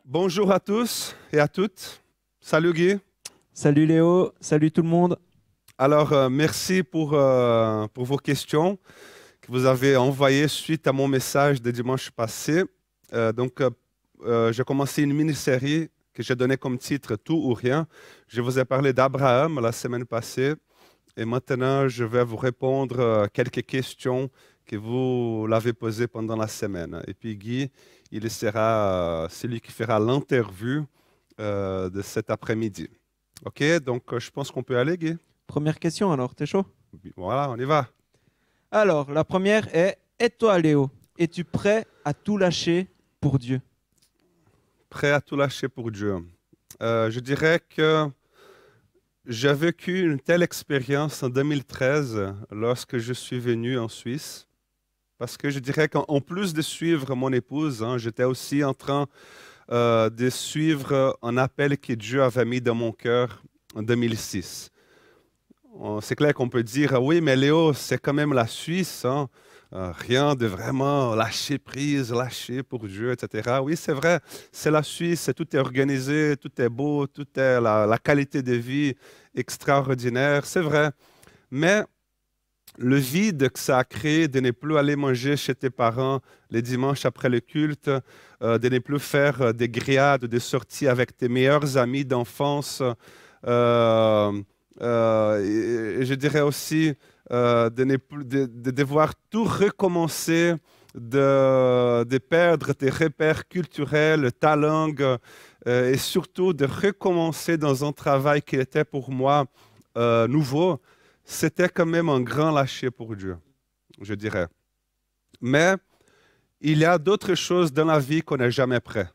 Bonjour à tous et à toutes. Salut Guy. Salut Léo, salut tout le monde. Alors, merci pour vos questions que vous avez envoyées suite à mon message de dimanche passé. J'ai commencé une mini-série que j'ai donnée comme titre Tout ou rien. Je vous ai parlé d'Abraham la semaine passée et maintenant je vais vous répondre quelques questions que vous l'avez posées pendant la semaine. Et puis Guy, il sera celui qui fera l'interview de cet après-midi. OK, donc je pense qu'on peut aller, Guy. Première question alors, t'es chaud? Voilà, on y va. Alors, la première est, et toi Léo, es-tu prêt à tout lâcher pour Dieu? Prêt à tout lâcher pour Dieu. Je dirais que j'ai vécu une telle expérience en 2013 lorsque je suis venu en Suisse. Parce que je dirais qu'en plus de suivre mon épouse, hein, j'étais aussi en train de suivre un appel que Dieu avait mis dans mon cœur en 2006. C'est clair qu'on peut dire, ah oui, mais Léo, c'est quand même la Suisse, hein. Rien de vraiment lâcher prise, lâcher pour Dieu, etc. Oui, c'est vrai, c'est la Suisse, tout est organisé, tout est beau, tout est la qualité de vie extraordinaire, c'est vrai. Mais le vide que ça a créé de ne plus aller manger chez tes parents les dimanches après le culte, de ne plus faire des grillades, des sorties avec tes meilleurs amis d'enfance, et je dirais aussi de devoir tout recommencer, de perdre tes repères culturels, ta langue, et surtout de recommencer dans un travail qui était pour moi nouveau. C'était quand même un grand lâcher pour Dieu, je dirais. Mais il y a d'autres choses dans la vie qu'on n'est jamais prêt.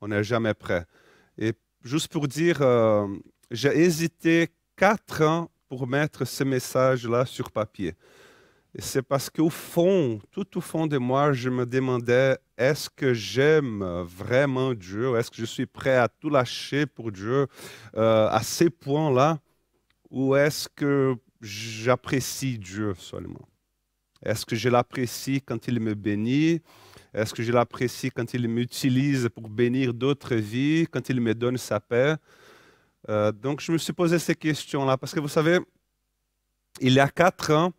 On n'est jamais prêt. Et juste pour dire, j'ai hésité 4 ans pour mettre ce message-là sur papier. Et c'est parce qu'au fond, tout au fond de moi, je me demandais, est-ce que j'aime vraiment Dieu? Est-ce que je suis prêt à tout lâcher pour Dieu à ces points-là? Ou est-ce que j'apprécie Dieu seulement? Est-ce que je l'apprécie quand il me bénit? Est-ce que je l'apprécie quand il m'utilise pour bénir d'autres vies, quand il me donne sa paix? Donc, je me suis posé ces questions-là parce que vous savez, il y a 4 ans,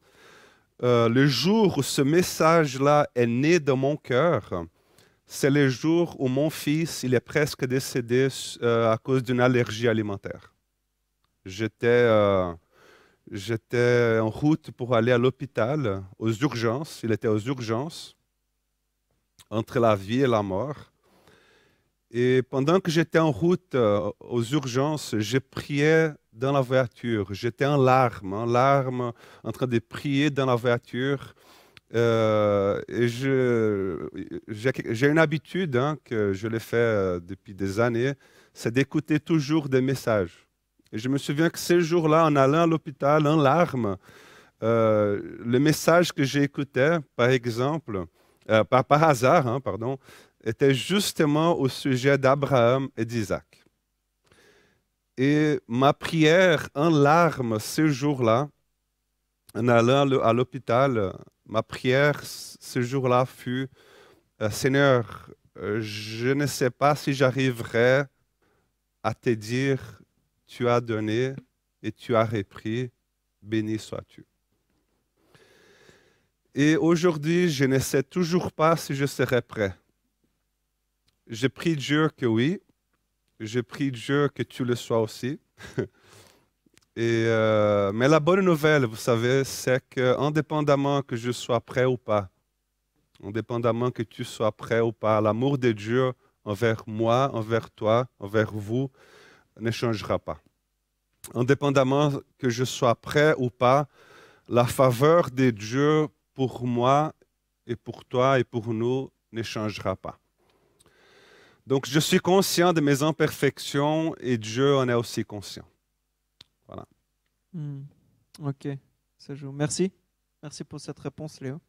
le jour où ce message-là est né dans mon cœur, c'est le jour où mon fils, il est presque décédé à cause d'une allergie alimentaire. J'étais J'étais en route pour aller à l'hôpital, aux urgences. Il était aux urgences, entre la vie et la mort. Et pendant que j'étais en route aux urgences, je priais dans la voiture. J'étais en larmes, en train de prier dans la voiture. Et j'ai une habitude hein, que je l'ai fait depuis des années, c'est d'écouter toujours des messages. Et je me souviens que ces jours-là, en allant à l'hôpital, en larmes, le message que j'écoutais, par exemple, par hasard, hein, pardon, était justement au sujet d'Abraham et d'Isaac. Et ma prière en larmes ce jour-là, en allant à l'hôpital, ma prière ce jour-là fut, Seigneur, je ne sais pas si j'arriverai à te dire, tu as donné et tu as repris, béni sois-tu. Et aujourd'hui, je ne sais toujours pas si je serai prêt. Je prie Dieu que oui, je prie Dieu que tu le sois aussi. Mais la bonne nouvelle, vous savez, c'est que indépendamment que je sois prêt ou pas, indépendamment que tu sois prêt ou pas, l'amour de Dieu envers moi, envers toi, envers vous, ne changera pas. Indépendamment que je sois prêt ou pas, la faveur de Dieu pour moi et pour toi et pour nous ne changera pas. Donc, je suis conscient de mes imperfections et Dieu en est aussi conscient. Voilà. Hmm, Ok, ça joue. Merci. Merci pour cette réponse, Léo.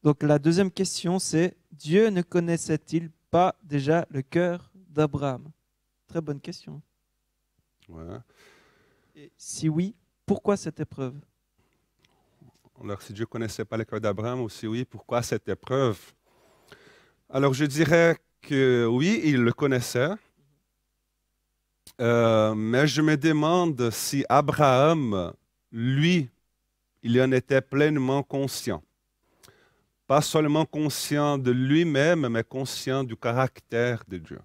Donc, la deuxième question, c'est, Dieu ne connaissait-il pas déjà le cœur d'Abraham? Très bonne question. Ouais. Et si oui, pourquoi cette épreuve? Alors, si Dieu ne connaissait pas le cœur d'Abraham, ou si oui, pourquoi cette épreuve? Alors, je dirais que oui, il le connaissait, mais je me demande si Abraham, lui, il en était pleinement conscient. Pas seulement conscient de lui-même, mais conscient du caractère de Dieu.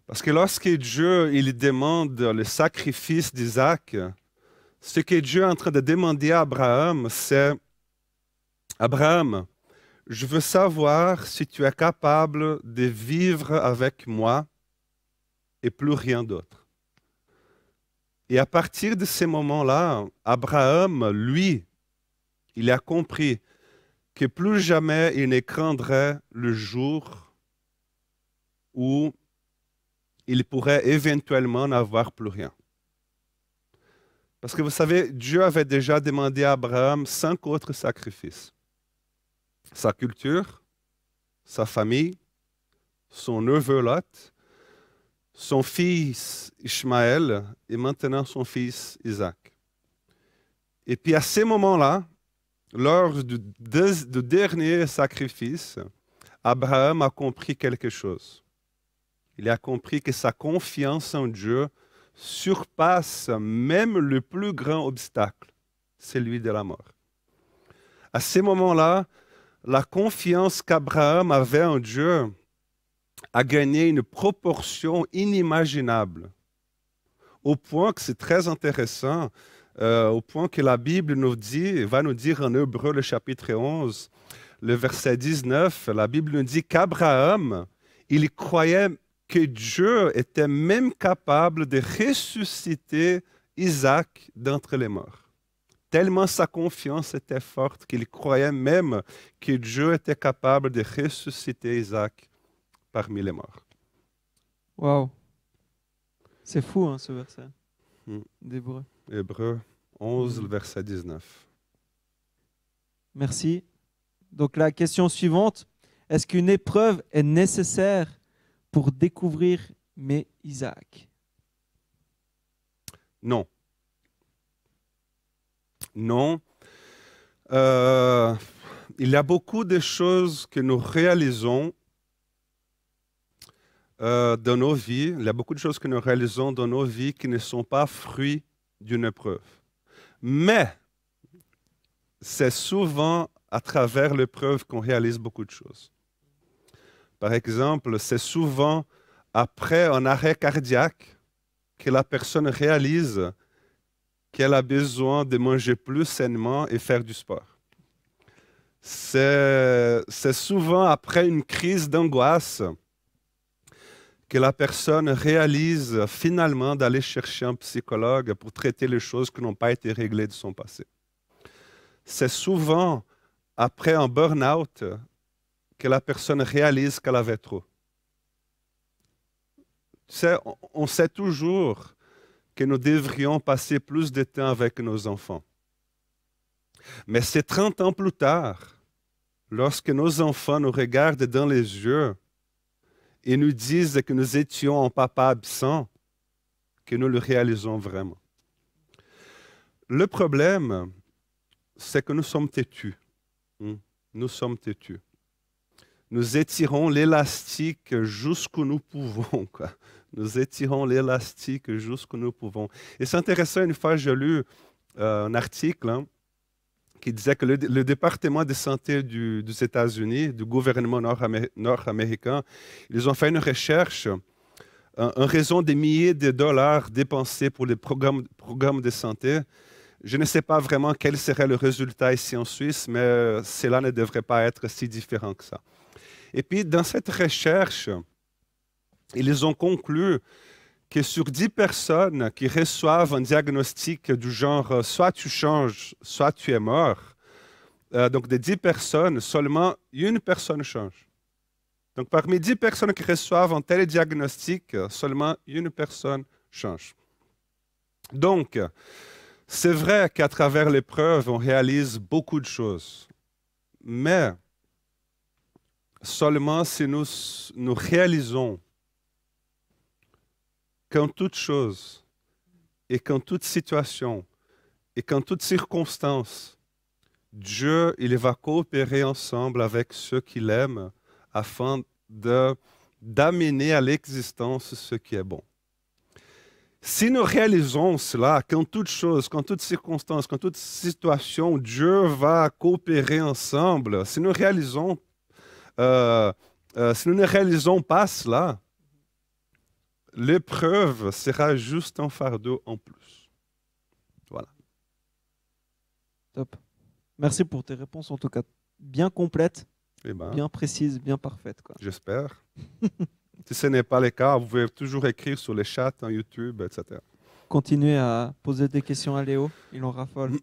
Parce que lorsque Dieu il demande le sacrifice d'Isaac, ce que Dieu est en train de demander à Abraham, c'est Abraham, je veux savoir si tu es capable de vivre avec moi et plus rien d'autre. Et à partir de ces moments-là, Abraham, lui, il a compris que plus jamais il ne craindrait le jour où il pourrait éventuellement n'avoir plus rien. Parce que vous savez, Dieu avait déjà demandé à Abraham 5 autres sacrifices. Sa culture, sa famille, son neveu Lot, son fils Ishmaël et maintenant son fils Isaac. Et puis à ces moments-là, lors du dernier sacrifice, Abraham a compris quelque chose. Il a compris que sa confiance en Dieu surpasse même le plus grand obstacle, celui de la mort. À ces moments-là, la confiance qu'Abraham avait en Dieu a gagné une proportion inimaginable, au point que c'est très intéressant, au point que la Bible nous dit, va nous dire en Hébreu le chapitre 11, le verset 19, la Bible nous dit qu'Abraham, il croyait que Dieu était même capable de ressusciter Isaac d'entre les morts. Tellement sa confiance était forte qu'il croyait même que Dieu était capable de ressusciter Isaac parmi les morts. Waouh. C'est fou, hein, ce verset Hmm. d'Hébreu. Hébreu 11, le verset 19. Merci. Donc la question suivante, est-ce qu'une épreuve est nécessaire pour découvrir mes Isaac? Non. Non. Il y a beaucoup de choses que nous réalisons dans nos vies. Il y a beaucoup de choses que nous réalisons dans nos vies qui ne sont pas fruits d'une épreuve. Mais c'est souvent à travers l'épreuve qu'on réalise beaucoup de choses. Par exemple, c'est souvent après un arrêt cardiaque que la personne réalise qu'elle a besoin de manger plus sainement et faire du sport. C'est souvent après une crise d'angoisse que la personne réalise finalement d'aller chercher un psychologue pour traiter les choses qui n'ont pas été réglées de son passé. C'est souvent après un burn-out que la personne réalise qu'elle avait trop. Tu sais, on sait toujours que nous devrions passer plus de temps avec nos enfants. Mais c'est 30 ans plus tard, lorsque nos enfants nous regardent dans les yeux et nous disent que nous étions un papa absent, que nous le réalisons vraiment. Le problème, c'est que nous sommes têtus. Nous sommes têtus. Nous étirons l'élastique jusqu'où nous pouvons, quoi. Nous étirons l'élastique jusqu'où nous pouvons. Et c'est intéressant, une fois j'ai lu un article qui disait que le département de santé des États-Unis, du gouvernement nord-américain, ils ont fait une recherche en raison des milliers de dollars dépensés pour les programmes de santé. Je ne sais pas vraiment quel serait le résultat ici en Suisse, mais cela ne devrait pas être si différent que ça. Et puis, dans cette recherche, ils ont conclu que sur 10 personnes qui reçoivent un diagnostic du genre soit tu changes, soit tu es mort, donc de 10 personnes, seulement une personne change. Donc parmi 10 personnes qui reçoivent un tel diagnostic, seulement une personne change. Donc, c'est vrai qu'à travers l'épreuve, on réalise beaucoup de choses. Mais seulement si nous réalisons qu'en toute chose et qu'en toute situation et qu'en toute circonstance, Dieu, il va coopérer ensemble avec ceux qu'il aime afin d'amener à l'existence ce qui est bon. Si nous réalisons cela, qu'en toute chose, qu'en toute circonstance, qu'en toute situation, Dieu va coopérer ensemble, si nous réalisons, si nous ne réalisons pas cela, l'épreuve sera juste un fardeau en plus. Voilà. Top. Merci pour tes réponses, en tout cas bien complètes, Eh ben, bien précises, bien parfaites, quoi. j'espère. Si ce n'est pas le cas, vous pouvez toujours écrire sur les chats, en YouTube, etc. Continuez à poser des questions à Léo, il en raffole.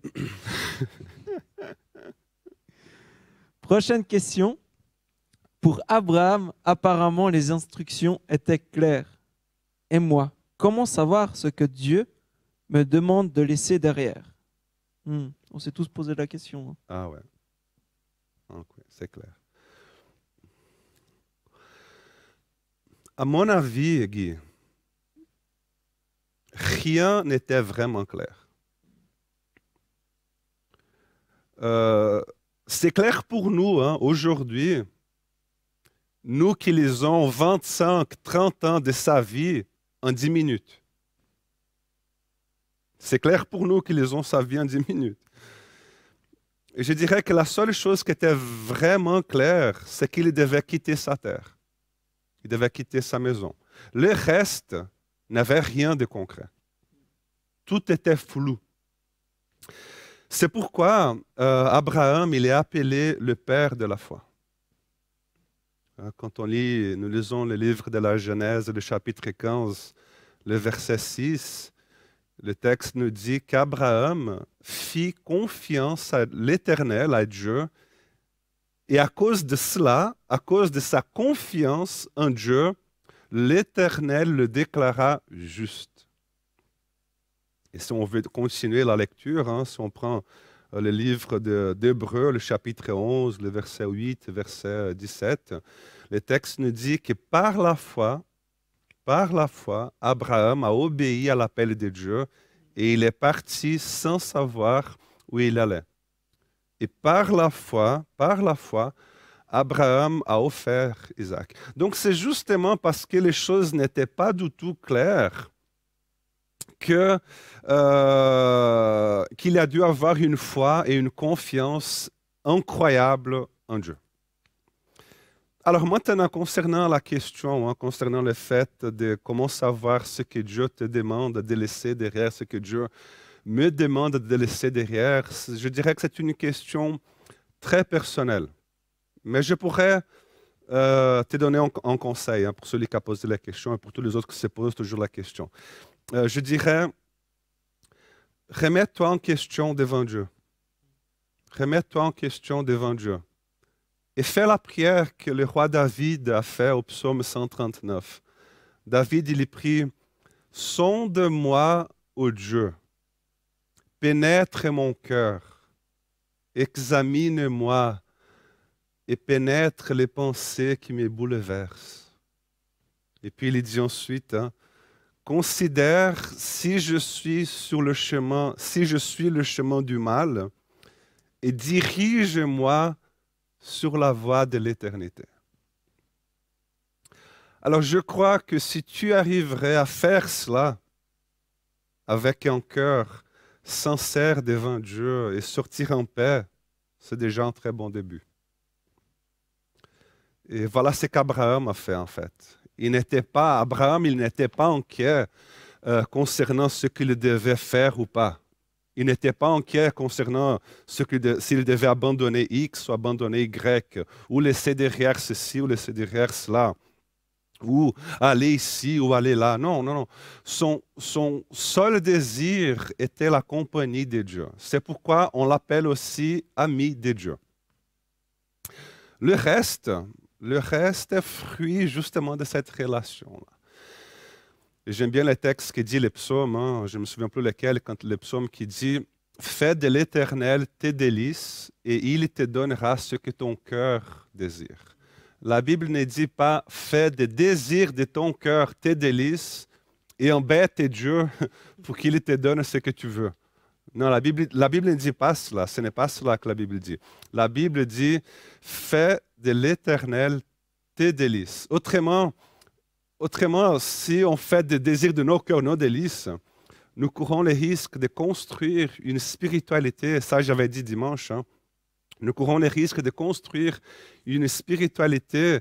Prochaine question. Pour Abraham, apparemment, les instructions étaient claires. Et moi, comment savoir ce que Dieu me demande de laisser derrière? On s'est tous posé la question. Ah ouais. Okay, c'est clair. À mon avis, Guy, rien n'était vraiment clair. C'est clair pour nous, hein, aujourd'hui, nous qui lisons 25, 30 ans de sa vie en 10 minutes. C'est clair pour nous qui lisons sa vie en 10 minutes. Et je dirais que la seule chose qui était vraiment claire, c'est qu'il devait quitter sa terre. Il devait quitter sa maison. Le reste n'avait rien de concret. Tout était flou. C'est pourquoi Abraham, il est appelé le père de la foi. Quand nous lisons le livre de la Genèse, le chapitre 15, le verset 6, le texte nous dit qu'Abraham fit confiance à l'Éternel, à Dieu, et à cause de cela, à cause de sa confiance en Dieu, l'Éternel le déclara juste. Et si on veut continuer la lecture, hein, si on prend le livre d'Hébreux, le chapitre 11, le verset 8, verset 17, le texte nous dit que par la foi, Abraham a obéi à l'appel de Dieu et il est parti sans savoir où il allait. Et par la foi, Abraham a offert Isaac. Donc c'est justement parce que les choses n'étaient pas du tout claires qu'il a dû avoir une foi et une confiance incroyable en Dieu. Alors maintenant, concernant la question, concernant le fait de comment savoir ce que Dieu te demande de laisser derrière, ce que Dieu me demande de laisser derrière, je dirais que c'est une question très personnelle. Mais je pourrais te donner un conseil pour celui qui a posé la question et pour tous les autres qui se posent toujours la question. Je dirais, remets-toi en question devant Dieu. Remets-toi en question devant Dieu. Et fais la prière que le roi David a fait au psaume 139. David, il prie, « Sonde-moi, ô Dieu, pénètre mon cœur, examine-moi et pénètre les pensées qui me bouleversent. » Et puis il dit ensuite, considère si je suis le chemin du mal et dirige-moi sur la voie de l'éternité. Alors je crois que si tu arriverais à faire cela avec un cœur sincère devant Dieu et sortir en paix, c'est déjà un très bon début. Et voilà ce qu'Abraham a fait en fait. Abraham, il n'était pas inquiet concernant ce qu'il devait faire ou pas. Il n'était pas inquiet concernant s'il devait abandonner X ou abandonner Y, ou laisser derrière ceci ou laisser derrière cela, ou aller ici ou aller là. Non, non, non. Son seul désir était la compagnie de Dieu. C'est pourquoi on l'appelle aussi ami de Dieu. Le reste est fruit justement de cette relation-là. J'aime bien le texte qui dit les psaumes, je ne me souviens plus lequel, quand le psaume qui dit « Fais de l'Éternel tes délices et il te donnera ce que ton cœur désire. » La Bible ne dit pas « Fais des désirs de ton cœur tes délices et embête Dieu pour qu'il te donne ce que tu veux. » Non, la Bible ne dit pas cela, ce n'est pas cela que la Bible dit. La Bible dit « Fais de l'Éternel tes délices. Autrement, si on fait des désirs de nos cœurs nos délices, nous courons le risque de construire une spiritualité, ça j'avais dit dimanche, hein, nous courons le risque de construire une spiritualité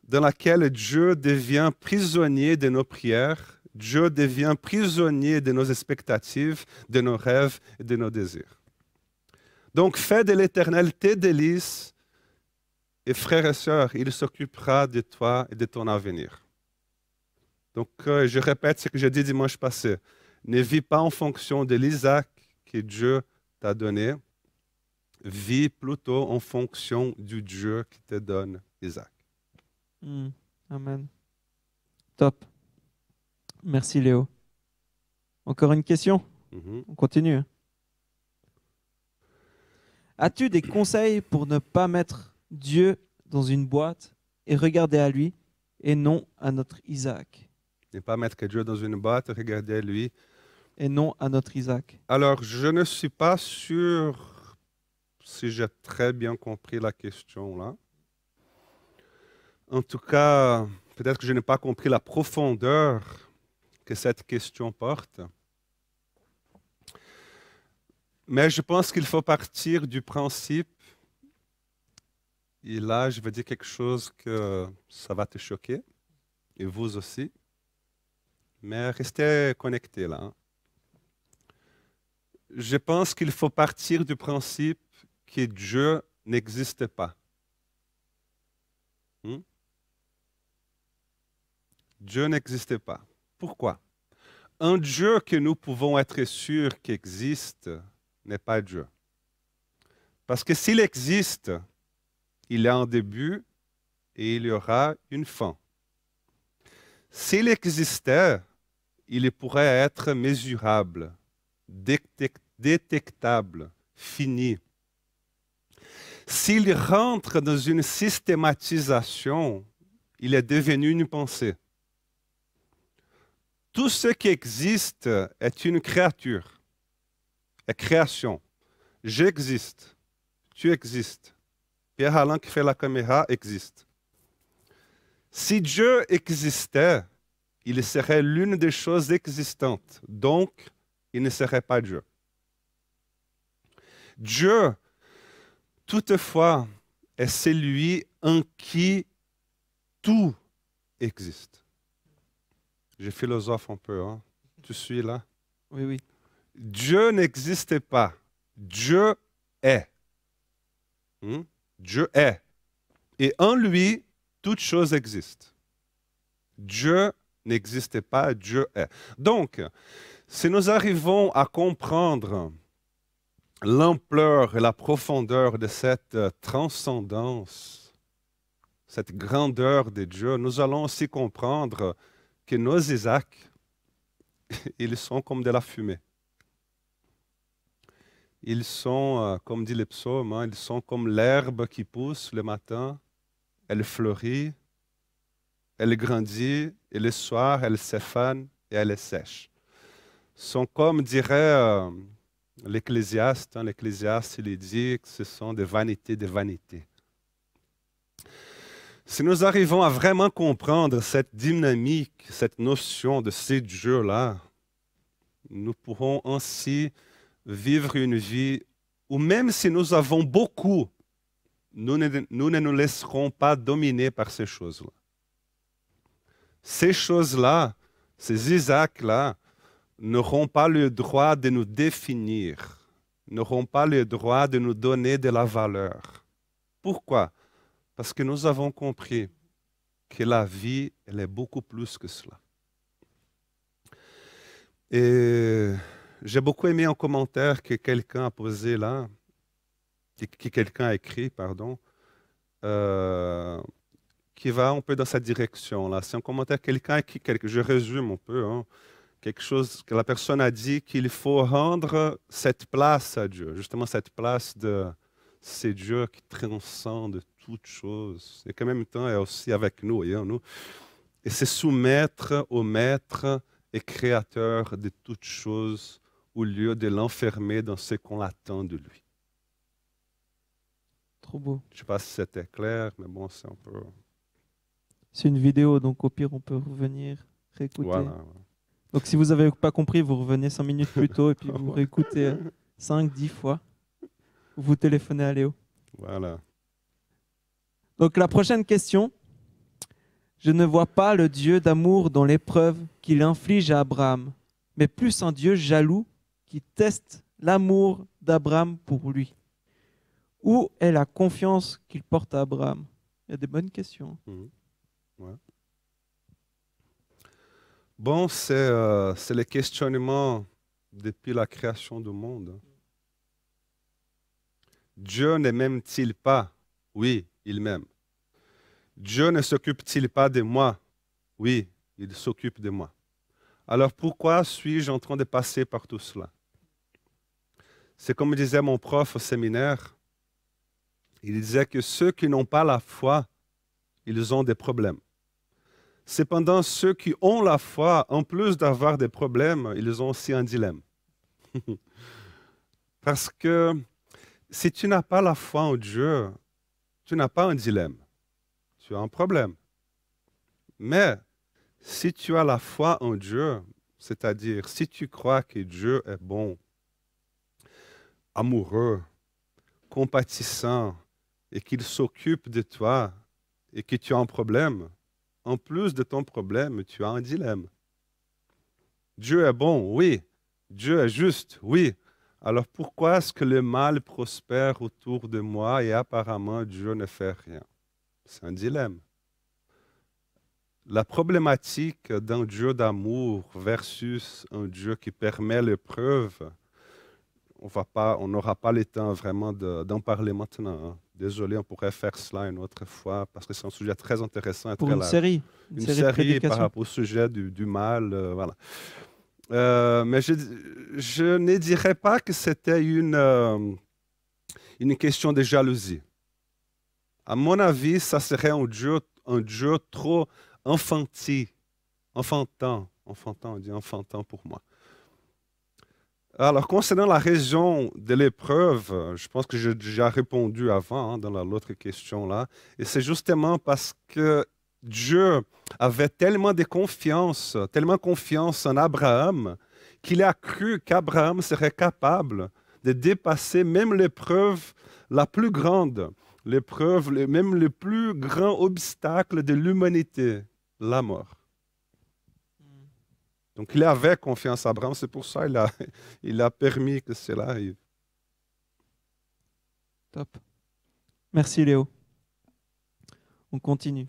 dans laquelle Dieu devient prisonnier de nos prières, Dieu devient prisonnier de nos expectatives, de nos rêves et de nos désirs. Donc fais de l'Éternel tes délices, et frères et sœurs, il s'occupera de toi et de ton avenir. Donc je répète ce que j'ai dit dimanche passé. Ne vis pas en fonction de l'Isaac que Dieu t'a donné. Vis plutôt en fonction du Dieu qui te donne Isaac. Amen. Top. Merci Léo. Encore une question? On continue. As-tu des conseils pour ne pas mettre Dieu dans une boîte et regarder à lui et non à notre Isaac? Ne pas mettre Dieu dans une boîte, regarder à lui. Et non à notre Isaac. Alors, je ne suis pas sûr si j'ai très bien compris la question là. En tout cas, peut-être que je n'ai pas compris la profondeur que cette question porte. Mais je pense qu'il faut partir du principe, et là je vais dire quelque chose que ça va te choquer, et vous aussi, mais restez connectés là. Je pense qu'il faut partir du principe que Dieu n'existe pas. Dieu n'existe pas. Pourquoi? Un Dieu que nous pouvons être sûrs qu'existe n'est pas Dieu. Parce que s'il existe, il y a un début et il y aura une fin. S'il existait, il pourrait être mesurable, détectable, fini. S'il rentre dans une systématisation, il est devenu une pensée. Tout ce qui existe est une créature, est création. J'existe, tu existes. Pierre Alain qui fait la caméra existe. Si Dieu existait, il serait l'une des choses existantes. Donc, il ne serait pas Dieu. Dieu, toutefois, est celui en qui tout existe. Je philosophe un peu, hein? Tu suis là? Oui, oui. Dieu n'existe pas. Dieu est. Dieu est. Et en lui, toute chose existe. Dieu n'existe pas, Dieu est. Donc, si nous arrivons à comprendre l'ampleur et la profondeur de cette transcendance, cette grandeur de Dieu, nous allons aussi comprendre que nos Isaacs, ils sont comme de la fumée. Ils sont, comme dit le psaume, hein, ils sont comme l'herbe qui pousse le matin, elle fleurit, elle grandit, et le soir, elle s'effane et elle est sèche. Ils sont comme dirait l'Ecclésiaste, hein, l'Ecclésiaste, il dit que ce sont des vanités de vanités. Si nous arrivons à vraiment comprendre cette dynamique, cette notion de ces dieux-là, nous pourrons ainsi vivre une vie où même si nous avons beaucoup, nous ne nous laisserons pas dominer par ces choses-là. Ces choses-là, ces Isaacs-là, n'auront pas le droit de nous définir, n'auront pas le droit de nous donner de la valeur. Pourquoi? Parce que nous avons compris que la vie, elle est beaucoup plus que cela. Et j'ai beaucoup aimé un commentaire que quelqu'un a posé là, que quelqu'un a écrit, pardon, qui va un peu dans cette direction-là. C'est un commentaire quelqu'un qui, je résume un peu, hein, quelque chose que la personne a dit qu'il faut rendre cette place à Dieu, justement cette place de c'est Dieu qui transcende toute chose et qu'en même temps est aussi avec nous, nous, et se soumettre au Maître et Créateur de toutes choses au lieu de l'enfermer dans ce qu'on attend de lui. Trop beau. Je ne sais pas si c'était clair, mais bon, c'est un peu... C'est une vidéo, donc au pire, on peut revenir, réécouter. Voilà. Donc si vous n'avez pas compris, vous revenez 5 minutes plus tôt et puis vous réécoutez 5, 10 fois. Vous téléphonez à Léo. Voilà. Donc la prochaine question. Je ne vois pas le Dieu d'amour dans l'épreuve qu'il inflige à Abraham, mais plus un Dieu jaloux qui teste l'amour d'Abraham pour lui. Où est la confiance qu'il porte à Abraham? Il y a des bonnes questions. Ouais. Bon, c'est le questionnement depuis la création du monde. Dieu ne m'aime-t-il pas? Oui, il m'aime. Dieu ne s'occupe-t-il pas de moi? Oui, il s'occupe de moi. Alors pourquoi suis-je en train de passer par tout cela? C'est comme disait mon prof au séminaire, il disait que ceux qui n'ont pas la foi, ils ont des problèmes. Cependant, ceux qui ont la foi, en plus d'avoir des problèmes, ils ont aussi un dilemme. Parce que si tu n'as pas la foi en Dieu, tu n'as pas un dilemme. Tu as un problème. Mais si tu as la foi en Dieu, c'est-à-dire si tu crois que Dieu est bon, amoureux, compatissant, et qu'il s'occupe de toi, et que tu as un problème, en plus de ton problème, tu as un dilemme. Dieu est bon, oui. Dieu est juste, oui. Alors pourquoi est-ce que le mal prospère autour de moi et apparemment Dieu ne fait rien? C'est un dilemme. La problématique d'un Dieu d'amour versus un Dieu qui permet l'épreuve, on n'aura pas le temps vraiment d'en parler maintenant. Hein. Désolé, on pourrait faire cela une autre fois parce que c'est un sujet très intéressant et Pour très une large. série. Une série de série par prédications. rapport au sujet du mal, voilà. Mais je ne dirais pas que c'était une question de jalousie. À mon avis, ça serait un Dieu trop enfantin, on dit enfantin pour moi. Alors, concernant la raison de l'épreuve, je pense que j'ai déjà répondu avant hein, dans l'autre question là, et c'est justement parce que Dieu avait tellement confiance en Abraham, qu'il a cru qu'Abraham serait capable de dépasser même l'épreuve la plus grande, même le plus grand obstacle de l'humanité, la mort. Donc il avait confiance en Abraham, c'est pour ça qu'il a permis que cela arrive. Top. Merci Léo. On continue.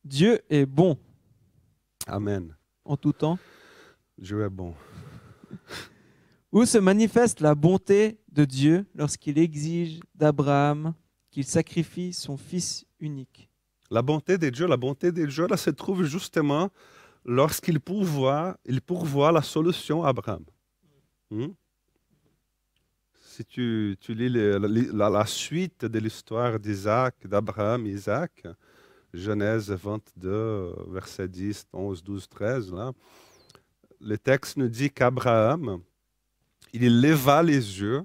Dieu est bon. Amen. En tout temps. Dieu est bon. Où se manifeste la bonté de Dieu lorsqu'il exige d'Abraham qu'il sacrifie son fils unique? La bonté de Dieu, là, se trouve justement lorsqu'il pourvoit la solution à Abraham. Si tu lis la suite de l'histoire d'Abraham, Isaac, Genèse 22, versets 10, 11, 12, 13, là, le texte nous dit qu'Abraham, il leva les yeux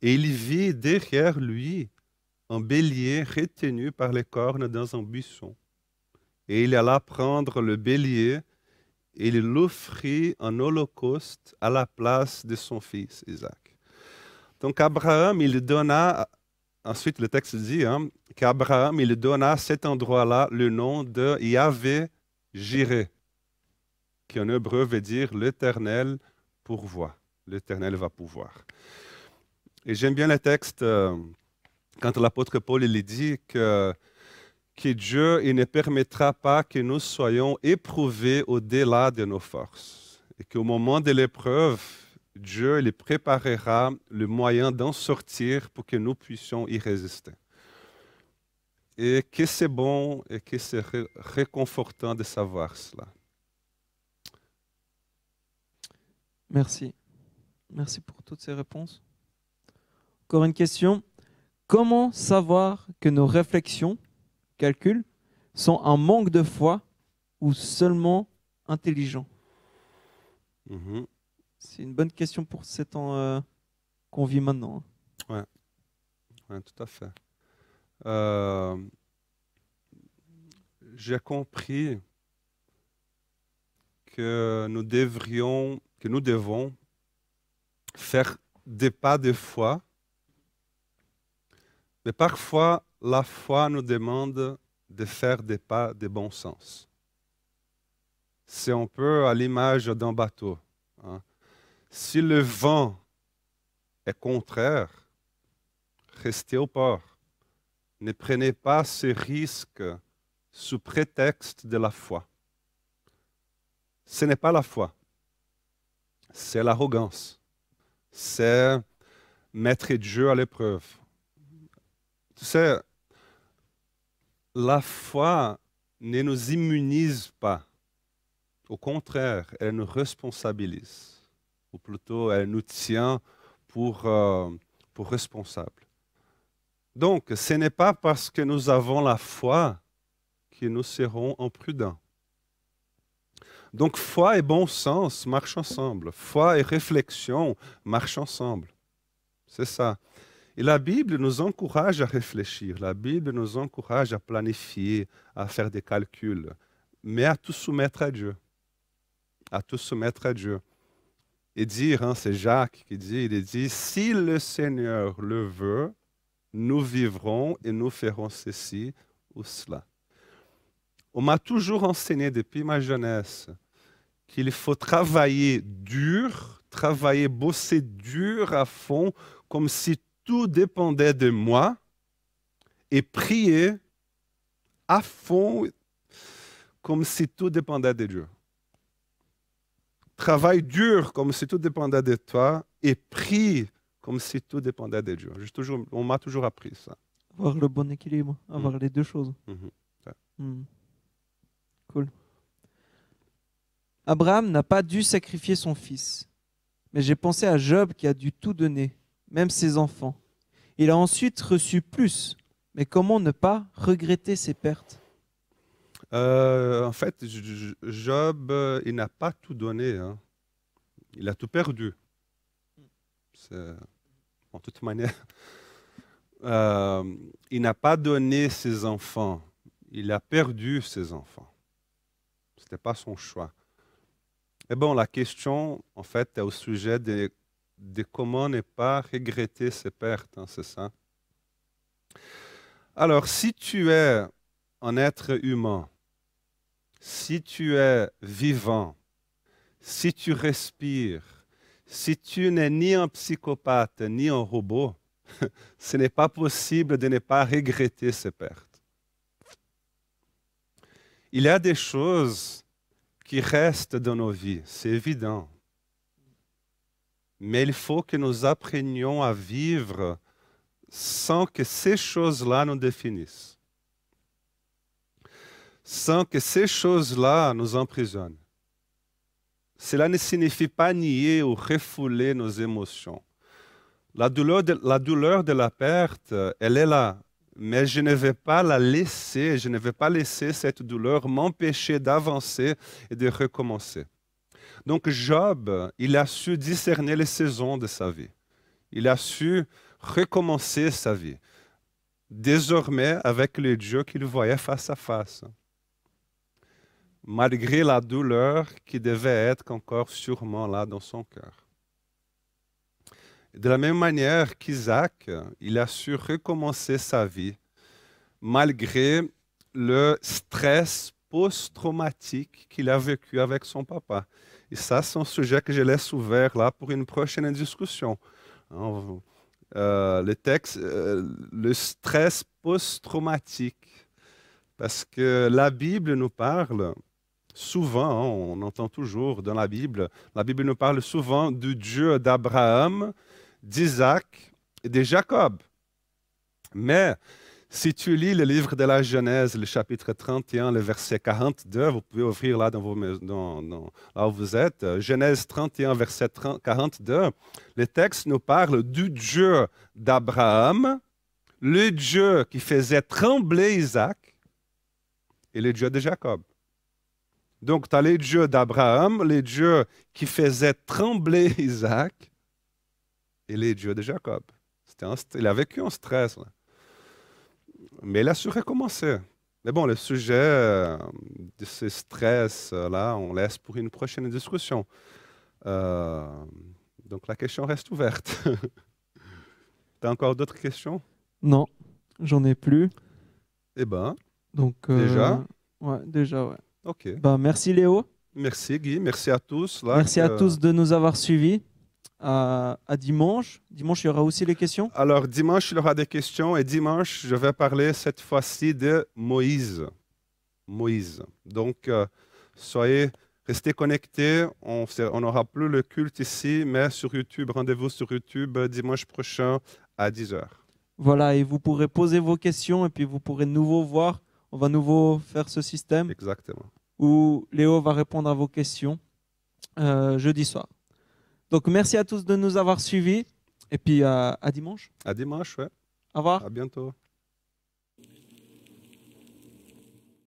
et il vit derrière lui un bélier retenu par les cornes dans un buisson. Et il alla prendre le bélier et il l'offrit en holocauste à la place de son fils Isaac. Donc Abraham, il donna, ensuite le texte dit qu'Abraham, il donna à cet endroit-là le nom de Yahvé-Jiré, qui en hébreu veut dire l'Éternel pourvoit. L'Éternel va pouvoir. Et j'aime bien le texte quand l'apôtre Paul il dit que Dieu il ne permettra pas que nous soyons éprouvés au-delà de nos forces. Et qu'au moment de l'épreuve, Dieu il préparera le moyen d'en sortir pour que nous puissions y résister. Et que c'est bon et que c'est réconfortant de savoir cela. Merci. Merci pour toutes ces réponses. Encore une question. Comment savoir que nos réflexions, calculs, sont un manque de foi ou seulement intelligents? C'est une bonne question pour ces temps qu'on vit maintenant. Ouais, tout à fait. j'ai compris que nous devons faire des pas de foi, mais parfois la foi nous demande de faire des pas de bon sens. C'est un peu à l'image d'un bateau, hein. Si le vent est contraire, restez au port. Ne prenez pas ce risque sous prétexte de la foi. Ce n'est pas la foi, c'est l'arrogance. C'est mettre Dieu à l'épreuve. Tu sais, la foi ne nous immunise pas. Au contraire, elle nous responsabilise. Ou plutôt, elle nous tient pour responsables. Donc, ce n'est pas parce que nous avons la foi que nous serons imprudents. Donc, foi et bon sens marchent ensemble. Foi et réflexion marchent ensemble. C'est ça. Et la Bible nous encourage à réfléchir. La Bible nous encourage à planifier, à faire des calculs, mais à tout soumettre à Dieu. À tout soumettre à Dieu. Et dire, hein, c'est Jacques qui dit, il dit, si le Seigneur le veut, nous vivrons et nous ferons ceci ou cela. On m'a toujours enseigné depuis ma jeunesse qu'il faut travailler dur, bosser dur à fond, comme si tout dépendait de moi, et prier à fond, comme si tout dépendait de Dieu. Travaille dur, comme si tout dépendait de toi, et prie comme si tout dépendait de Dieu. On m'a toujours appris ça. Avoir le bon équilibre, avoir les deux choses. Cool. Abraham n'a pas dû sacrifier son fils, mais j'ai pensé à Job qui a dû tout donner, même ses enfants. Il a ensuite reçu plus, mais comment ne pas regretter ses pertes? En fait, Job, il n'a pas tout donné, hein. Il a tout perdu. En toute manière, il n'a pas donné ses enfants. Il a perdu ses enfants. Ce n'était pas son choix. Et bon, la question, en fait, est au sujet de comment ne pas regretter ses pertes, hein, c'est ça. Alors, si tu es un être humain, si tu es vivant, si tu respires, si tu n'es ni un psychopathe ni un robot, ce n'est pas possible de ne pas regretter ses pertes. Il y a des choses qui restent dans nos vies, c'est évident. Mais il faut que nous apprenions à vivre sans que ces choses-là nous définissent, sans que ces choses-là nous emprisonnent. Cela ne signifie pas nier ou refouler nos émotions. La douleur de la perte, elle est là, mais je ne vais pas la laisser, je ne vais pas laisser cette douleur m'empêcher d'avancer et de recommencer. Donc Job, il a su discerner les saisons de sa vie. Il a su recommencer sa vie, désormais avec le Dieu qu'il voyait face à face, malgré la douleur qui devait être encore sûrement là dans son cœur. De la même manière qu'Isaac, il a su recommencer sa vie malgré le stress post-traumatique qu'il a vécu avec son papa. Et ça, c'est un sujet que je laisse ouvert là pour une prochaine discussion. Le texte, le stress post-traumatique. Parce que la Bible nous parle souvent, hein, on entend toujours dans la Bible nous parle souvent du Dieu d'Abraham, d'Isaac et de Jacob. Mais si tu lis le livre de la Genèse, le chapitre 31, le verset 42, vous pouvez ouvrir là, là où vous êtes, Genèse 31, verset 42, le texte nous parle du Dieu d'Abraham, le Dieu qui faisait trembler Isaac et le Dieu de Jacob. Donc, tu as les dieux d'Abraham, les dieux qui faisaient trembler Isaac et les dieux de Jacob. Il a vécu un stress, là. Mais il a su recommencer. Mais bon, le sujet de ce stress-là, on laisse pour une prochaine discussion. Donc la question reste ouverte. Tu as encore d'autres questions? Non, j'en ai plus. Eh ben, Donc, déjà? Ouais, déjà, ouais. Ok. Bah, merci Léo. Merci Guy, merci à tous. Là, Merci à tous de nous avoir suivis. À dimanche. Dimanche, il y aura aussi les questions. Alors, dimanche, il y aura des questions et dimanche, je vais parler cette fois-ci de Moïse. Moïse. Donc, restez connectés. On n'aura plus le culte ici, mais sur YouTube, rendez-vous sur YouTube dimanche prochain à 10h. Voilà, et vous pourrez poser vos questions et puis vous pourrez de nouveau voir. On va nouveau faire ce système Exactement. où Léo va répondre à vos questions jeudi soir. Donc, merci à tous de nous avoir suivis et puis à dimanche. À dimanche, ouais. Au revoir. À bientôt.